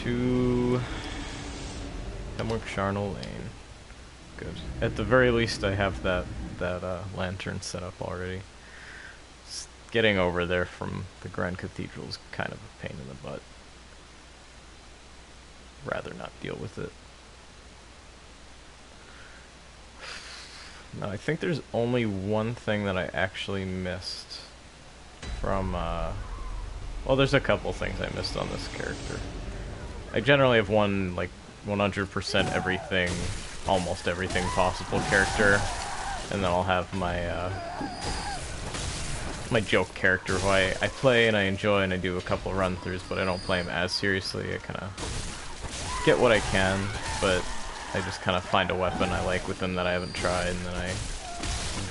to Hemwick Charnel Lane. Good. At the very least, I have that lantern set up already. Just getting over there from the Grand Cathedral is kind of a pain in the butt. Rather not deal with it. No, I think there's only one thing that I actually missed from, well, there's a couple things I missed on this character. I generally have one, like, 100% everything, almost everything possible character, and then I'll have my, my joke character who I play and I enjoy and I do a couple run-throughs, but I don't play him as seriously. I kind of get what I can, but I just kind of find a weapon I like with him that I haven't tried, and then I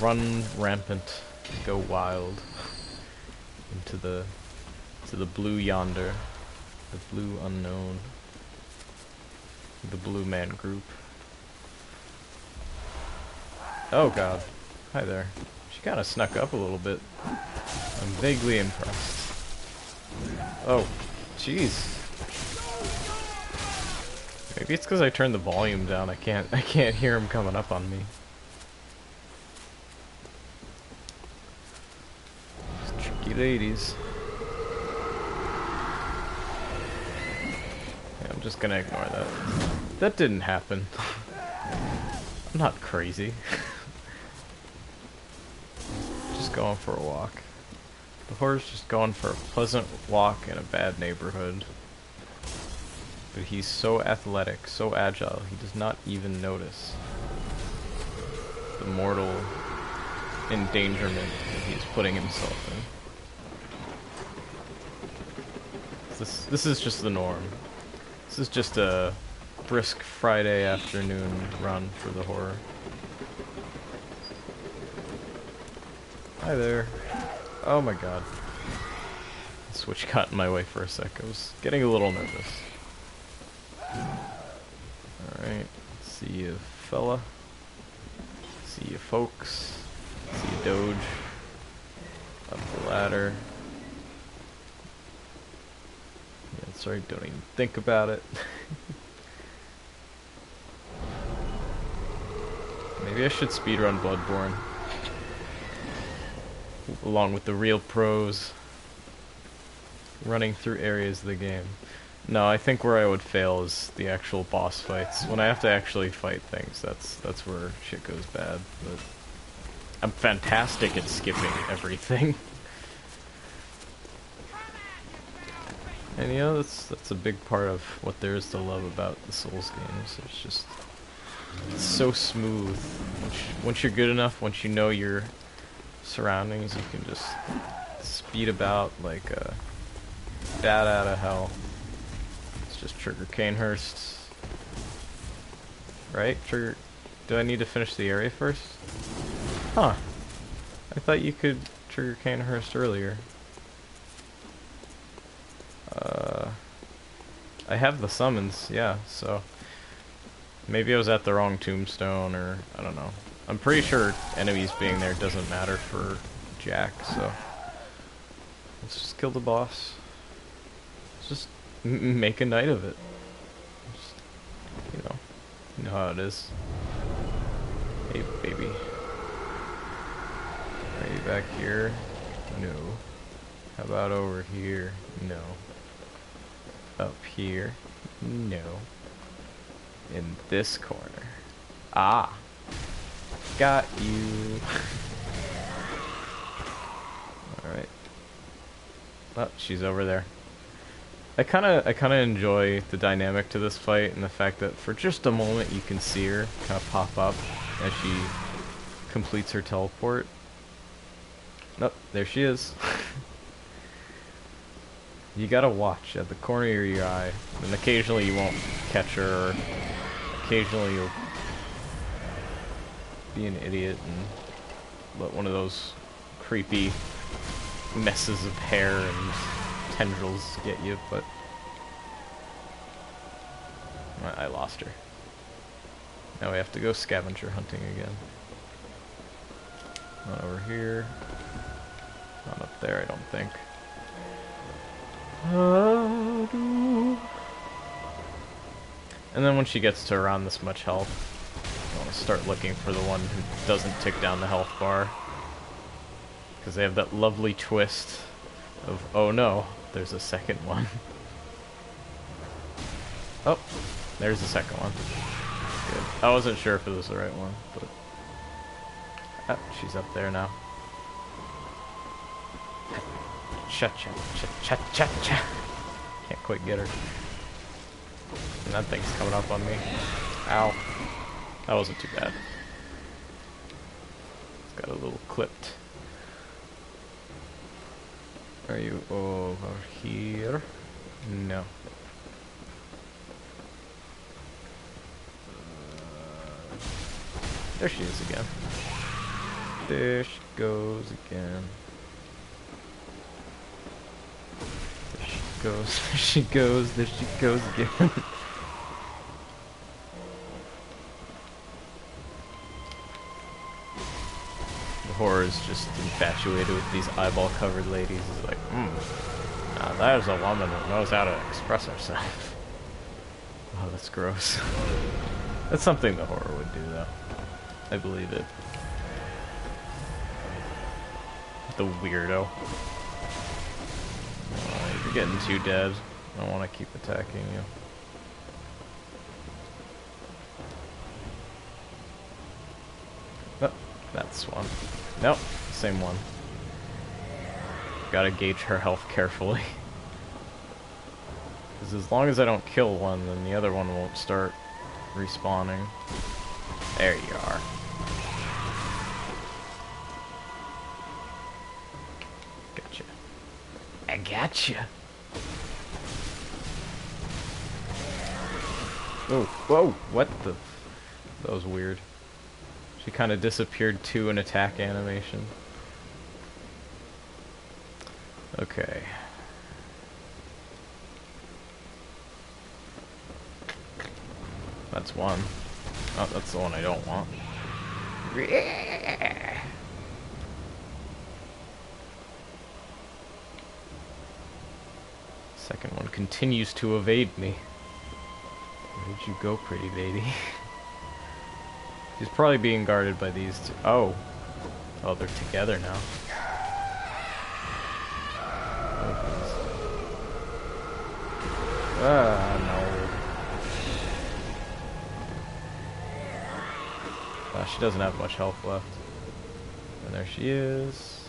run rampant, go wild into the blue yonder, the blue unknown, the blue man group. Oh god, hi there. She kind of snuck up a little bit. I'm vaguely impressed. Oh, jeez. Maybe it's because I turned the volume down. I can't hear him coming up on me. These tricky ladies. Yeah, I'm just gonna ignore that. That didn't happen. I'm not crazy. Just going for a walk. The horse just going for a pleasant walk in a bad neighborhood. But he's so athletic, so agile, he does not even notice the mortal endangerment that he's putting himself in. This is just the norm. This is just a brisk Friday afternoon run for the horror. Hi there. Oh my god. The switch got in my way for a sec. I was getting a little nervous. Alright, see you fella. See you folks. See you Doge. Up the ladder. Yeah, that's right, don't even think about it. Maybe I should speedrun Bloodborne. Along with the real pros. Running through areas of the game. No, I think where I would fail is the actual boss fights. When I have to actually fight things, that's where shit goes bad. But I'm fantastic at skipping everything. And you know, that's a big part of what there is to love about the Souls games. It's so smooth. Once you're good enough, once you know your surroundings, you can just speed about like a bat out of hell. Just trigger Canehurst. Right? Trigger. Do I need to finish the area first? Huh. I thought you could trigger Canehurst earlier. I have the summons, yeah, so maybe I was at the wrong tombstone, or I don't know. I'm pretty sure enemies being there doesn't matter for Jack, so let's just kill the boss. Let's just make a night of it. Just, you know how it is. Hey, baby. Are you back here? No. How about over here? No. Up here? No. In this corner. Ah. Got you. Alright. Oh, she's over there. I kinda enjoy the dynamic to this fight and the fact that for just a moment you can see her kind of pop up as she completes her teleport. Nope, there she is. You gotta watch at the corner of your eye, and occasionally you won't catch her, or occasionally you'll be an idiot and let one of those creepy messes of hair and tendrils get you, but I lost her. Now we have to go scavenger hunting again. Not over here. Not up there, I don't think. And then when she gets to around this much health, I want to start looking for the one who doesn't tick down the health bar. Because they have that lovely twist of, oh no, there's a second one. Oh, there's the second one. Good. I wasn't sure if it was the right one, but... Oh, she's up there now. Cha-cha-cha-cha-cha-cha. Can't quite get her. And that thing's coming up on me. Ow. That wasn't too bad. It's got a little clipped. Are you over here? No. There she is again. There she goes again. There she goes, there she goes, there she goes again. The horror is just infatuated with these eyeball-covered ladies. It's like, now there's a woman who knows how to express herself. Oh, that's gross. That's something the horror would do, though. I believe it. The weirdo. Oh, you're getting too dead. I don't want to keep attacking you. Oh, that's one. Nope, same one. Gotta gauge her health carefully. Because as long as I don't kill one, then the other one won't start respawning. There you are. Gotcha. I gotcha. Oh, whoa, what the? That was weird. She kind of disappeared to an attack animation. Okay. That's one. Oh, that's the one I don't want. Second one continues to evade me. Where did you go, pretty lady? She's probably being guarded by these two. Oh. Oh, they're together now. Ah, no. She doesn't have much health left. And there she is.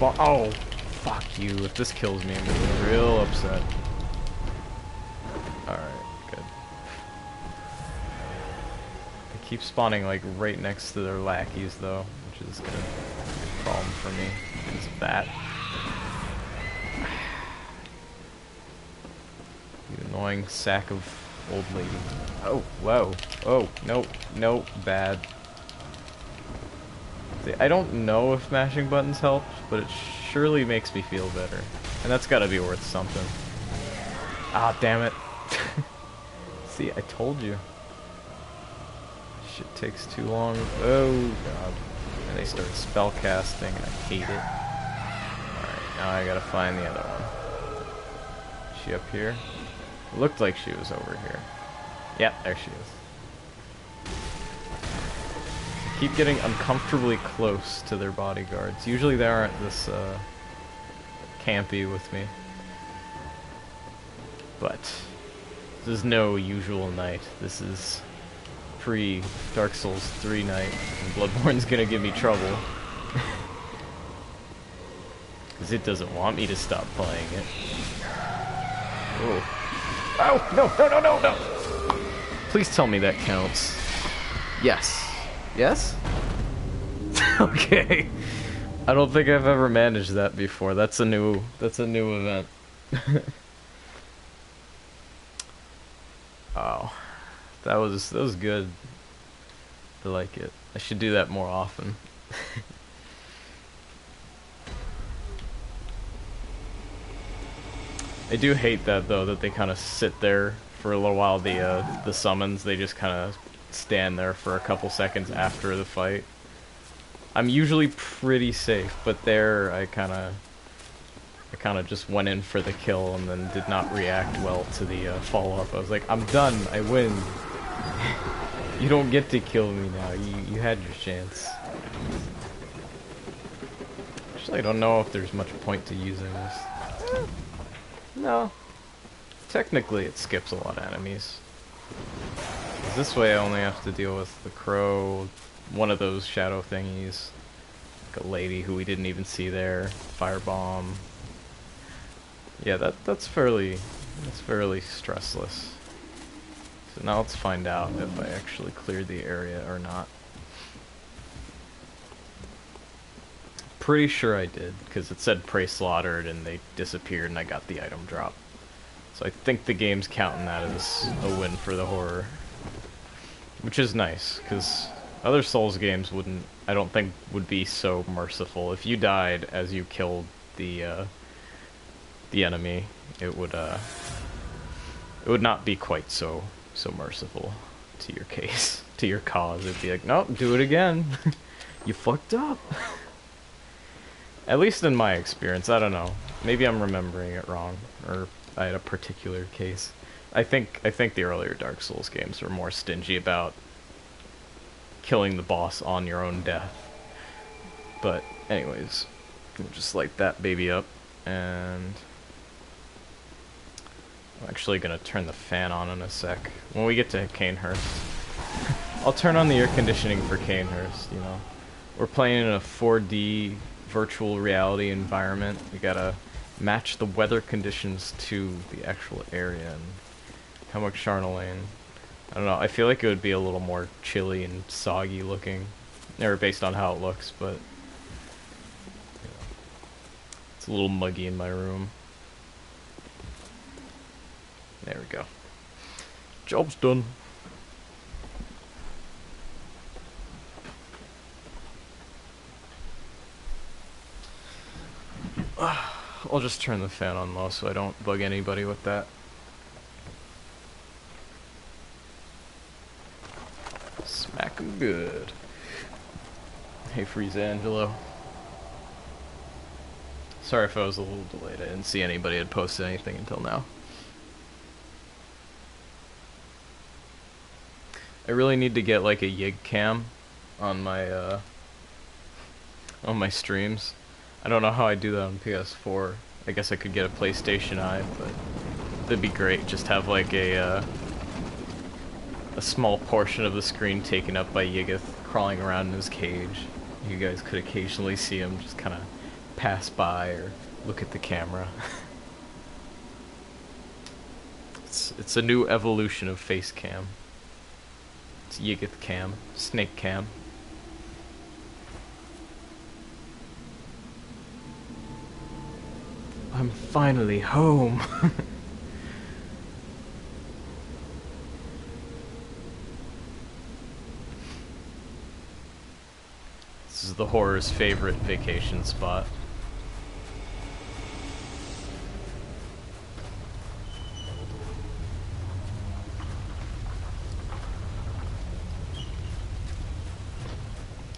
Oh, fuck you. If this kills me, I'm gonna be real upset. Alright, good. They keep spawning like right next to their lackeys though, which is gonna be a problem for me because of that. You annoying sack of old lady. Oh, whoa. Oh, no, no, bad. See, I don't know if mashing buttons help, but it surely makes me feel better. And that's gotta be worth something. Ah, damn it. See, I told you. Shit takes too long. Oh, God. And they start spell casting, and I hate it. Alright, now I gotta find the other one. Is she up here? It looked like she was over here. Yep, there she is. Keep getting uncomfortably close to their bodyguards. Usually they aren't this campy with me. But this is no usual night. This is pre-Dark Souls 3 night, and Bloodborne's gonna give me trouble. Because it doesn't want me to stop playing it. Oh. Oh, no, no, no, no, no! Please tell me that counts. Yes. Yes? Okay. I don't think I've ever managed that before. That's a new event. Oh. That was good. I like it. I should do that more often. I do hate that though, that they kind of sit there for a little while. The summons, they just kind of stand there for a couple seconds after the fight. I'm usually pretty safe, but there I kind of I kind of just went in for the kill and then did not react well to the follow-up. I was like, I'm done, I win. You don't get to kill me now, you had your chance. Actually, I don't know if there's much point to using this. No. Technically, it skips a lot of enemies. This way I only have to deal with the crow, one of those shadow thingies, like a lady who we didn't even see there, firebomb. Yeah, that's fairly stressless. So now let's find out if I actually cleared the area or not. Pretty sure I did, because it said prey slaughtered and they disappeared and I got the item drop. So I think the game's counting that as a win for the horror. Which is nice, because other Souls games I don't think would be so merciful. If you died as you killed the enemy, it would not be quite so merciful to your case, to your cause. It'd be like, nope, do it again. You fucked up. At least in my experience, I don't know. Maybe I'm remembering it wrong, or I had a particular case. I think the earlier Dark Souls games were more stingy about killing the boss on your own death. But anyways, we'll just light that baby up, and I'm actually gonna turn the fan on in a sec. When we get to Canehurst, I'll turn on the air conditioning for Canehurst, you know. We're playing in a 4D virtual reality environment. We gotta match the weather conditions to the actual area. And Hammock Charnelaine. I don't know, I feel like it would be a little more chilly and soggy looking, or based on how it looks, but you know, it's a little muggy in my room. There we go. Job's done. I'll just turn the fan on low so I don't bug anybody with that. Smack 'em good. Hey, Freeze Angelo. Sorry if I was a little delayed. I didn't see anybody had posted anything until now. I really need to get like a Yig cam on my streams. I don't know how I do that on PS4. I guess I could get a PlayStation Eye, but that'd be great. Just have like a small portion of the screen taken up by Yiggoth crawling around in his cage. You guys could occasionally see him just kind of pass by or look at the camera. It's a new evolution of face cam. It's Yiggoth cam, snake cam. I'm finally home. This is the horror's favorite vacation spot.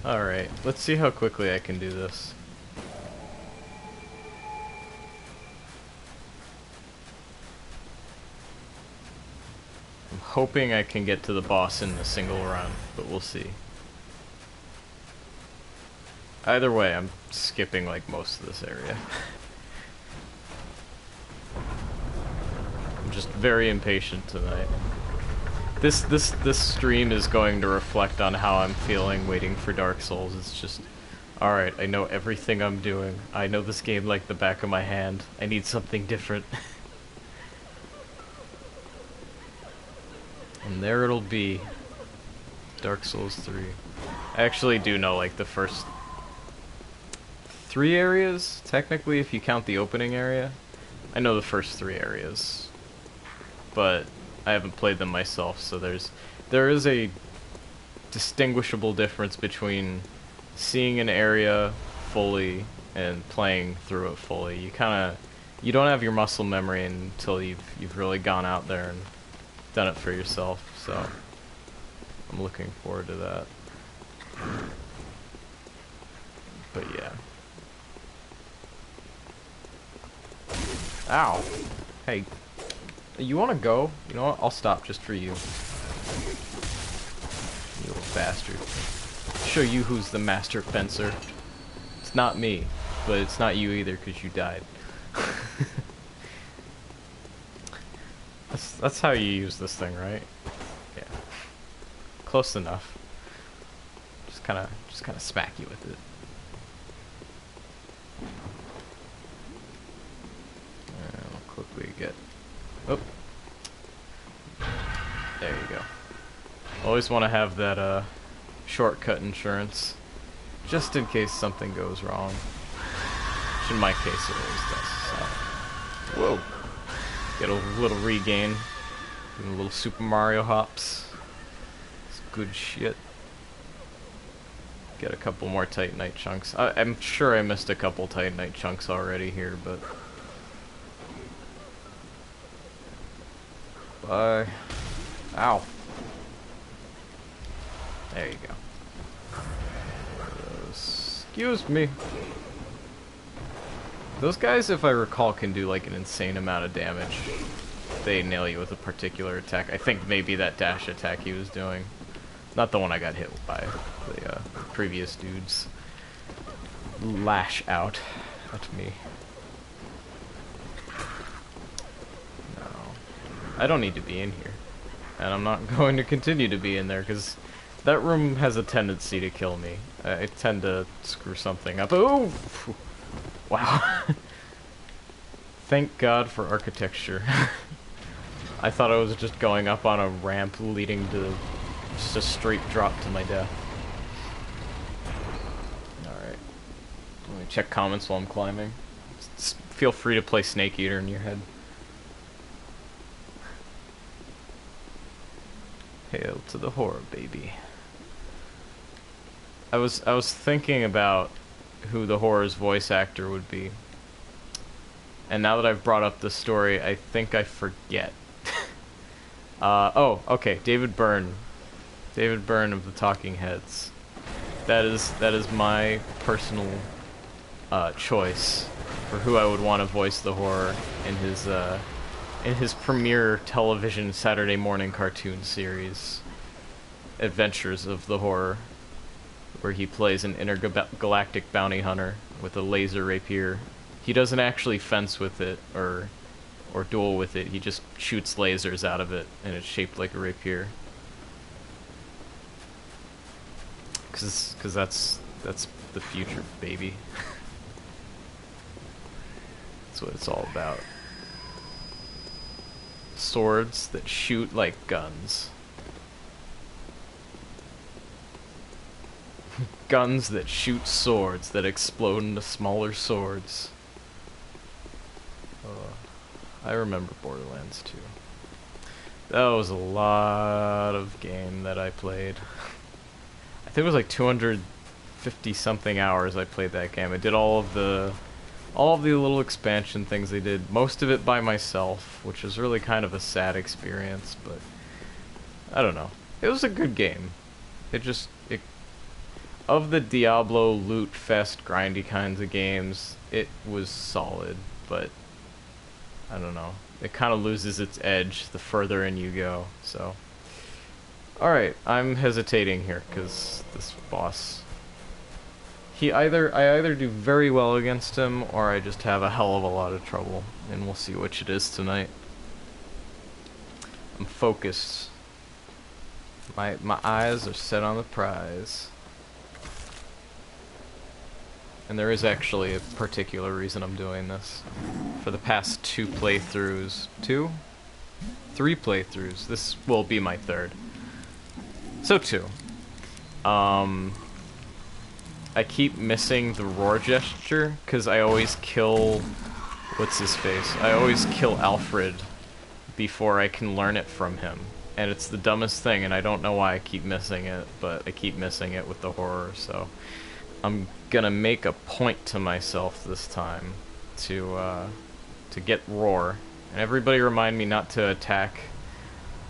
Alright, let's see how quickly I can do this. I'm hoping I can get to the boss in a single run, but we'll see. Either way, I'm skipping like most of this area. I'm just very impatient tonight. This stream is going to reflect on how I'm feeling waiting for Dark Souls. It's just, alright, I know everything I'm doing. I know this game like the back of my hand. I need something different. And there it'll be. Dark Souls 3. I actually do know like the first 3 areas, technically, if you count the opening area. I know the first 3 areas, but I haven't played them myself, so there is a distinguishable difference between seeing an area fully and playing through it fully. You don't have your muscle memory until you've really gone out there and done it for yourself, so I'm looking forward to that. But yeah. Ow. Hey, you wanna go? You know what? I'll stop just for you. You little bastard. Show you who's the master fencer. It's not me, but it's not you either because you died. That's how you use this thing, right? Yeah. Close enough. Just kind of smack you with it. And I'll quickly get. Oh. There you go. Always want to have that shortcut insurance, just in case something goes wrong. Which in my case it always does. So. Whoa. Get a little regain. And a little Super Mario hops. It's good shit. Get a couple more Titanite chunks. I'm sure I missed a couple Titanite chunks already here, but... Bye. Ow. There you go. Excuse me. Those guys, if I recall, can do like an insane amount of damage. They nail you with a particular attack. I think maybe that dash attack he was doing. Not the one I got hit by. The previous dudes. Lash out at me. No. I don't need to be in here. And I'm not going to continue to be in there, because that room has a tendency to kill me. I tend to screw something up. Oh! Wow. Thank God for architecture. I thought I was just going up on a ramp leading to just a straight drop to my death. Alright. Let me check comments while I'm climbing. Feel free to play Snake Eater in your head. Hail to the horror, baby. I was thinking about who the horror's voice actor would be. And now that I've brought up the story, I think I forget. Oh, okay, David Byrne. David Byrne of the Talking Heads. That is my personal choice for who I would want to voice the horror in his premiere television Saturday morning cartoon series, Adventures of the Horror, where he plays an intergalactic bounty hunter with a laser rapier. He doesn't actually fence with it or duel with it. He just shoots lasers out of it, and it's shaped like a rapier. Cause that's the future, baby. That's what it's all about. Swords that shoot like guns. Guns that shoot swords that explode into smaller swords. I remember Borderlands 2. That was a lot of game that I played. I think it was like 250 something hours I played that game. I did all of the little expansion things they did, most of it by myself, which was really kind of a sad experience, but I don't know. It was a good game. Of the Diablo loot fest grindy kinds of games, it was solid, but I don't know. It kind of loses its edge the further in you go, so. Alright, I'm hesitating here, because this boss... I either do very well against him, or I just have a hell of a lot of trouble, and we'll see which it is tonight. I'm focused. My eyes are set on the prize. And there is actually a particular reason I'm doing this. For the past 3 playthroughs, this will be my 3rd. So 2. I keep missing the roar gesture, because I always kill... What's his face? I always kill Alfred before I can learn it from him. And it's the dumbest thing, and I don't know why I keep missing it, but I keep missing it with the horror, so... I'm gonna make a point to myself this time to get roar. And everybody remind me not to attack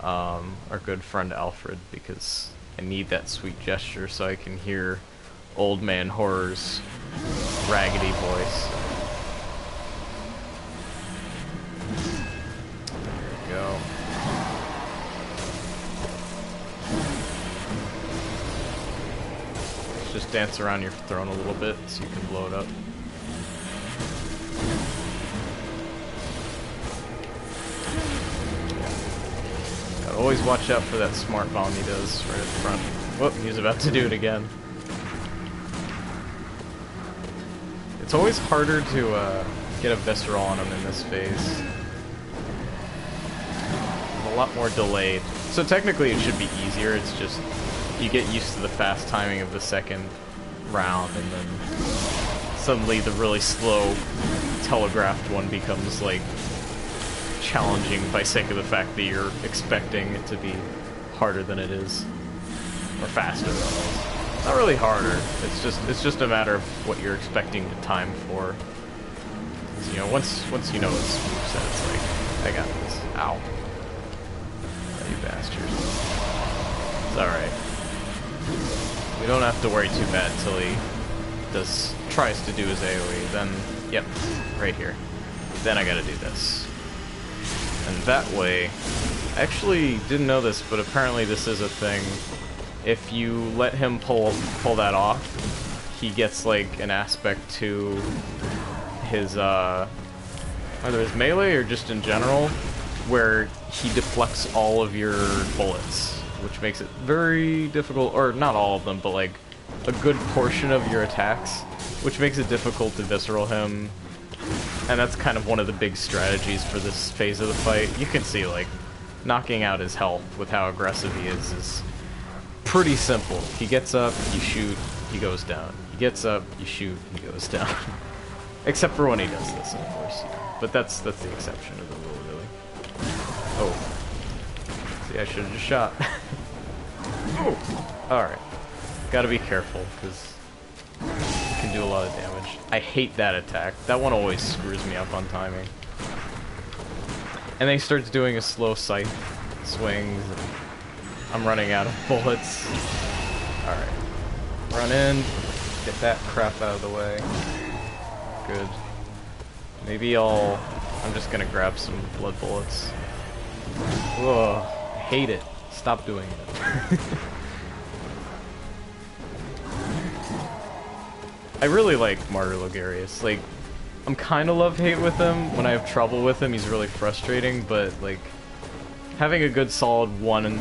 our good friend Alfred, because I need that sweet gesture so I can hear Old Man Horror's raggedy voice. dance around your throne a little bit so you can blow it up. Gotta always watch out for that smart bomb he does right at the front. Whoop, he's about to do it again. It's always harder to get a visceral on him in this phase. It's a lot more delayed. So technically it should be easier, it's just you get used to the fast timing of the second round, and then suddenly the really slow telegraphed one becomes like challenging by sake of the fact that you're expecting it to be harder than it is. Or faster almost. Not really harder, it's just a matter of what you're expecting the time for. You know, once you know it's moveset, it's like, I got this. Ow. Oh, you bastard. It's alright. We don't have to worry too bad till he tries to do his AoE. Then, yep, right here. Then I gotta do this. And that way, I actually didn't know this, but apparently this is a thing. If you let him pull that off, he gets like an aspect to his either his melee or just in general, where he deflects all of your bullets, which makes it very difficult, or not all of them, but like a good portion of your attacks, which makes it difficult to visceral him. And that's kind of one of the big strategies for this phase of the fight. You can see like knocking out his health with how aggressive he is pretty simple. He gets up, you shoot, he goes down. He gets up, you shoot, he goes down. Except for when he does this, of course. But that's the exception of the rule, really. Oh. See, I should have just shot. Oh! Alright. Gotta be careful, because it can do a lot of damage. I hate that attack. That one always screws me up on timing. And then he starts doing a slow scythe swings. I'm running out of bullets. Alright. Run in. Get that crap out of the way. Good. Maybe I'm just gonna grab some blood bullets. Ugh. I hate it. Stop doing it. I really like Martyr Logarius. Like, I'm kinda love-hate with him. When I have trouble with him, he's really frustrating, but, like, having a good solid one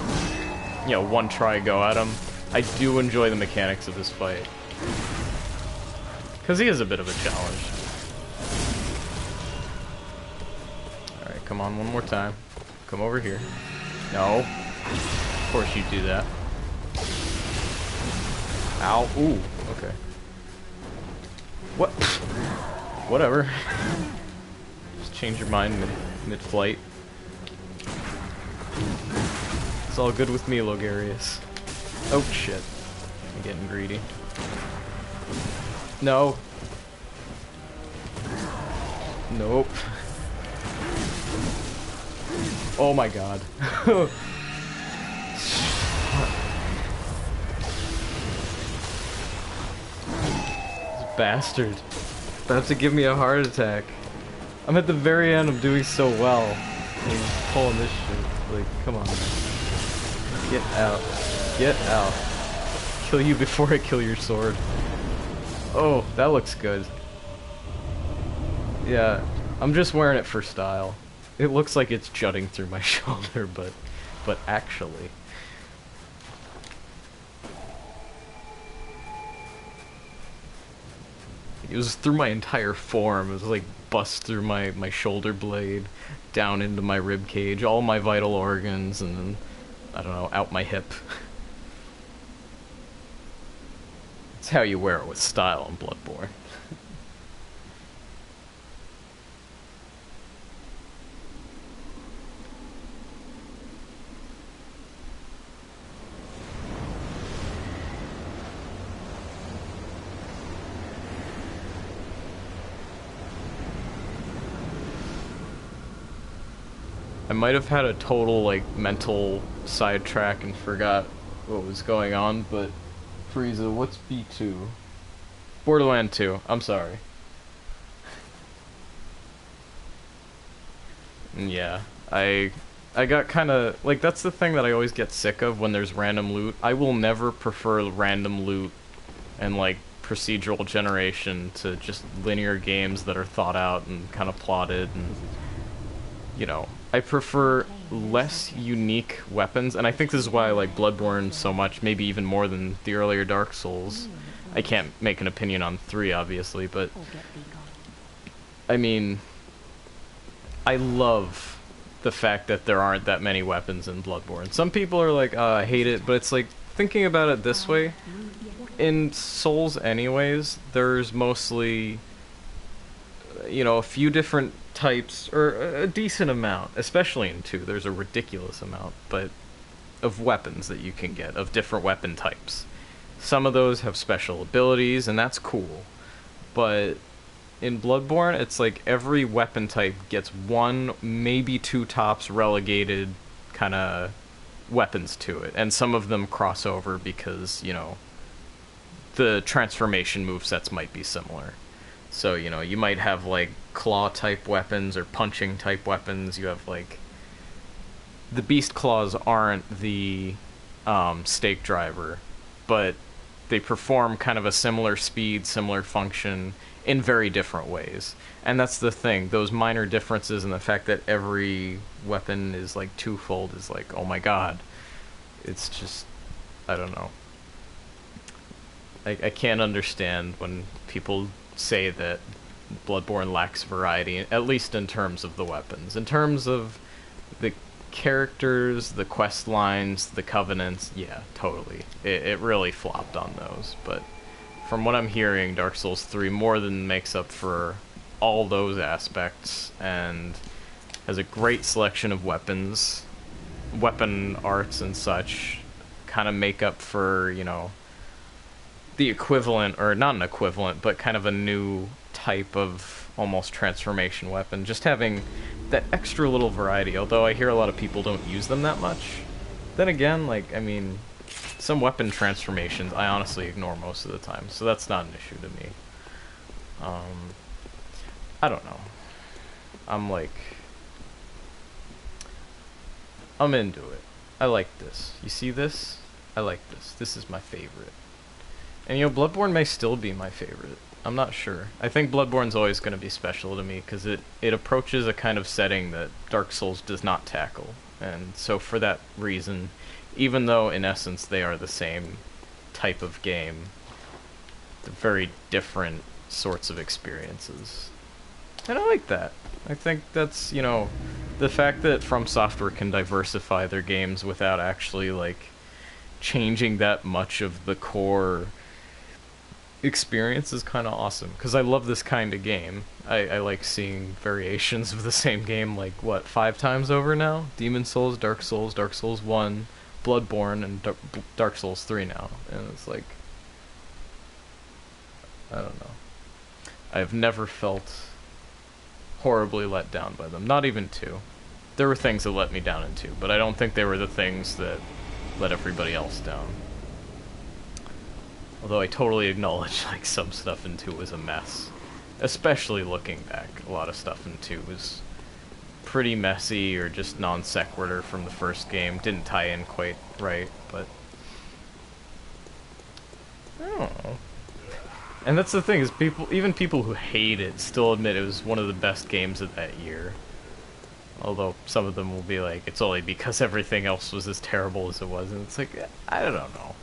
try go at him, I do enjoy the mechanics of this fight. Because he is a bit of a challenge. Alright, come on, one more time. Come over here. No. Of course you do that. Ow. Ooh, okay. What? Whatever. Just change your mind mid-flight. It's all good with me, Logarius. Oh, shit. I'm getting greedy. No. Nope. Oh my god. This bastard. About to give me a heart attack. I'm at the very end, I'm doing so well. And he's pulling this shit. Like, come on. Get out. Get out. Kill you before I kill your sword. Oh, that looks good. Yeah, I'm just wearing it for style. It looks like it's jutting through my shoulder, but actually. It was through my entire form. It was like bust through my shoulder blade, down into my rib cage, all my vital organs, and then, I don't know, out my hip. It's how you wear it with style in Bloodborne. I might have had a total, like, mental sidetrack and forgot what was going on, but Frieza, what's B2? Borderland 2, I'm sorry. Yeah, I got kinda, like, that's the thing that I always get sick of when there's random loot. I will never prefer random loot and like procedural generation to just linear games that are thought out and kind of plotted, and you know, I prefer less unique weapons, and I think this is why I like Bloodborne so much, maybe even more than the earlier Dark Souls. I can't make an opinion on 3, obviously, but I mean, I love the fact that there aren't that many weapons in Bloodborne. Some people are like, I hate it, but it's like, thinking about it this way, in Souls anyways, there's mostly, you know, a few different types, or a decent amount, especially in 2, there's a ridiculous amount, but of weapons that you can get, of different weapon types. Some of those have special abilities, and that's cool, but in Bloodborne, it's like every weapon type gets 1, maybe 2 tops relegated kind of weapons to it, and some of them cross over because, you know, the transformation movesets might be similar. So, you know, you might have like claw type weapons or punching type weapons. You have like the beast claws aren't the stake driver, but they perform kind of a similar speed, similar function in very different ways. And that's the thing, those minor differences and the fact that every weapon is like twofold is like, oh my god. It's just, I don't know. I can't understand when people say that Bloodborne lacks variety, at least in terms of the weapons. In terms of the characters, the quest lines, the covenants, yeah, totally. It really flopped on those, but from what I'm hearing, Dark Souls 3 more than makes up for all those aspects, and has a great selection of weapons, weapon arts and such, kind of make up for, you know, the equivalent, or not an equivalent, but kind of a new type of almost transformation weapon. Just having that extra little variety, although I hear a lot of people don't use them that much. Then again, like, I mean, some weapon transformations I honestly ignore most of the time, so that's not an issue to me. I don't know. I'm into it. I like this. You see this? I like this. This is my favorite. And, you know, Bloodborne may still be my favorite. I'm not sure. I think Bloodborne's always going to be special to me, because it approaches a kind of setting that Dark Souls does not tackle. And so for that reason, even though in essence they are the same type of game, they're very different sorts of experiences. And I like that. I think that's, you know, the fact that From Software can diversify their games without actually, like, changing that much of the core experience is kind of awesome, because I love this kind of game. I like seeing variations of the same game, like, what, 5 times over now? Demon Souls, Dark Souls 1, Bloodborne, and Dark Souls 3 now. And it's like, I don't know. I've never felt horribly let down by them. Not even 2. There were things that let me down in 2, but I don't think they were the things that let everybody else down. Although I totally acknowledge, like, some stuff in 2 was a mess. Especially looking back, a lot of stuff in 2 was pretty messy or just non sequitur from the first game. Didn't tie in quite right, but I don't know. And that's the thing, is even people who hate it still admit it was one of the best games of that year. Although some of them will be like, it's only because everything else was as terrible as it was, and it's like, I don't know.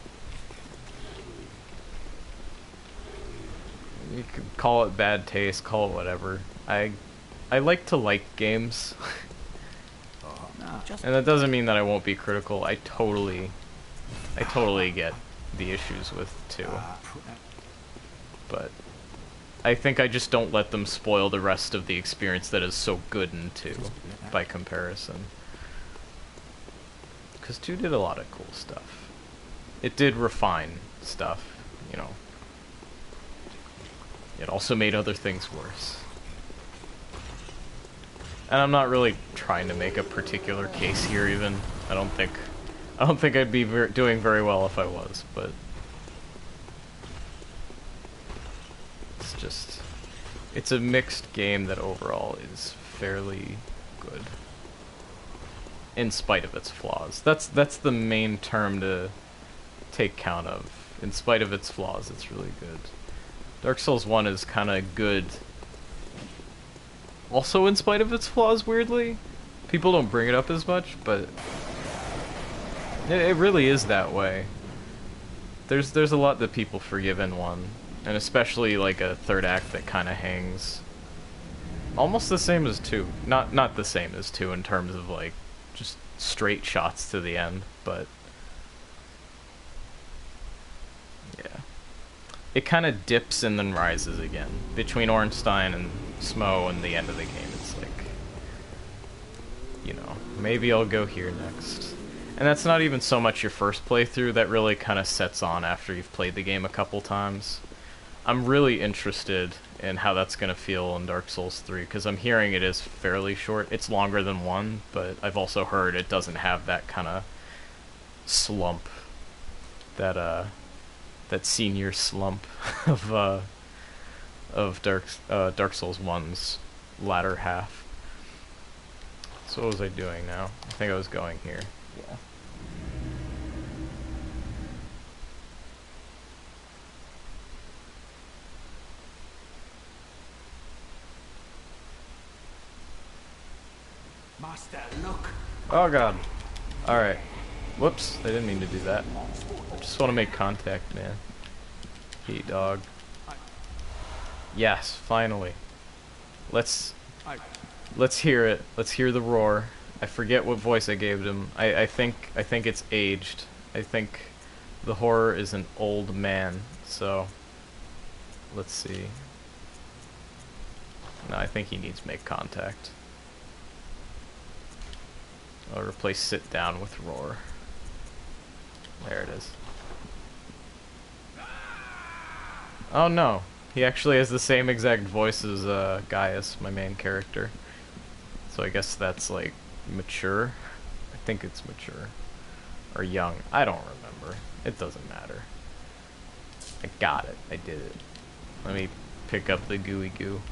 You could call it bad taste, call it whatever. I like to like games. And that doesn't mean that I won't be critical. I totally get the issues with 2. But I think I just don't let them spoil the rest of the experience that is so good in 2 by comparison. Because 2 did a lot of cool stuff. It did refine stuff, you know. It also made other things worse. And I'm not really trying to make a particular case here even. I don't think I'd be doing very well if I was, but it's just, it's a mixed game that overall is fairly good, in spite of its flaws. That's the main term to take count of. In spite of its flaws, it's really good. Dark Souls 1 is kind of good. Also in spite of its flaws, weirdly. People don't bring it up as much, but it really is that way. There's a lot that people forgive in 1. And especially like a third act that kind of hangs. Almost the same as 2. Not the same as 2 in terms of like just straight shots to the end, but yeah. It kind of dips and then rises again. Between Ornstein and Smo and the end of the game, it's like, you know, maybe I'll go here next. And that's not even so much your first playthrough, that really kind of sets on after you've played the game a couple times. I'm really interested in how that's going to feel in Dark Souls 3, because I'm hearing it is fairly short. It's longer than 1, but I've also heard it doesn't have that kind of slump, that senior slump of Dark Souls 1's latter half. So what was I doing now? I think I was going here. Yeah. Master, look. Oh god. Alright. Whoops, I didn't mean to do that. I just want to make contact, man. Hey, dog. Yes, finally. Let's hear it. Let's hear the roar. I forget what voice I gave him. I think it's aged. I think the horror is an old man, so let's see. No, I think he needs make contact. I'll replace sit down with roar. There it is. Oh no, he actually has the same exact voice as Gaius, my main character. So I guess that's like mature. I think it's mature. Or young. I don't remember. It doesn't matter. I got it. I did it. Let me pick up the gooey goo.